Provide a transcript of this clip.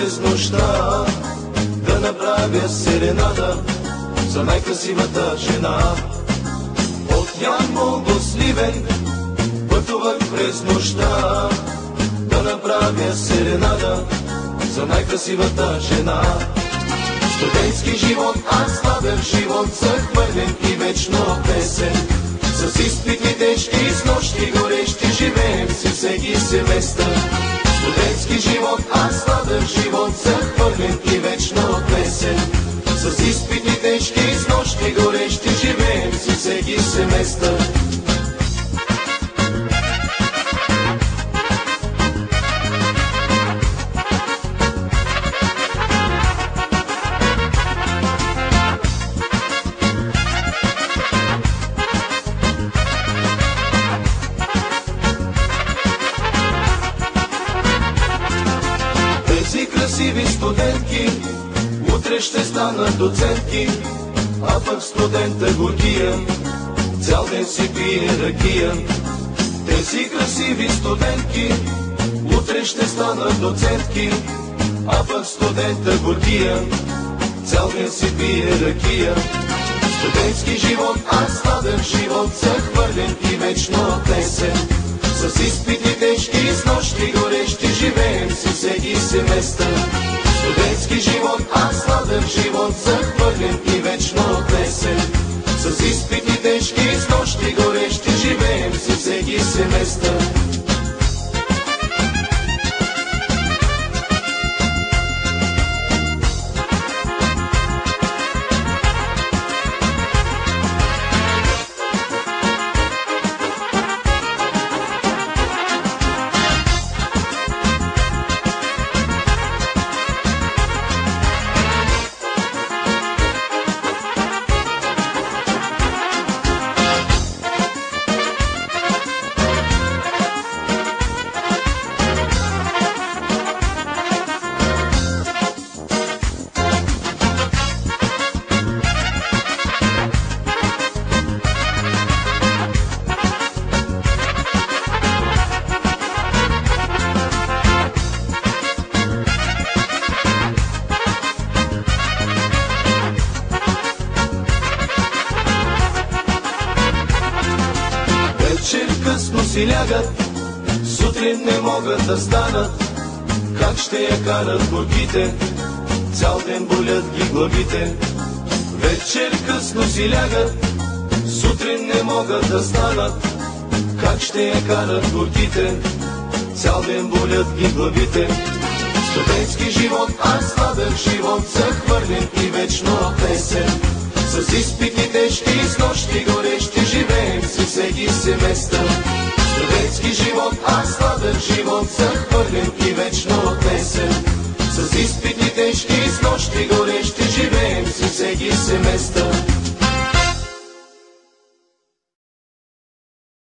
през нощта да направя серенада за най-красивата жена. От Ямбол до Сливен пътувах през нощта да направя серенада за най-красивата жена. Студентски живот, аз слабен живот, захвърлен и вечно песен. С изпити тежки, с нощи горещи, живеем си всеки семестър. Студентски живот, аз слабен живот, захвърлен и вечно песен. С изпити тежки, с нощи горещи, живеем си всеки семестър. Красиви студентки утре ще станат доцентки, а пък студента горкия цял ден си пие ракия. Тези красиви студентки утре ще станат доцентки, а пък студента горкия цял ден си пие ракия. Студентски живот, аз сладък живот, захвърлен и вечно песен. С изпити тежки, с нощи горещи, живеем си всеки семестър. Студентски живот, аз сладък живот, захвърлен и вечно песен. С изпити тежки, с нощи горещи, живеем си всеки семестър. Вечер късно си лягат, сутрин не могат да станат. Как ще я карат горките, цял ден болят ги главите. Вечер късно си лягат, сутрин не могат да станат. Как ще я карат горките, цял ден болят ги главите. Студентски живот, аз сладък живот, захвърлен и вечно песен. С изпити тежки, с нощи горещи, живеем си всеки семестър. Студентски живот, аз сладък живот, захвърлен и вечно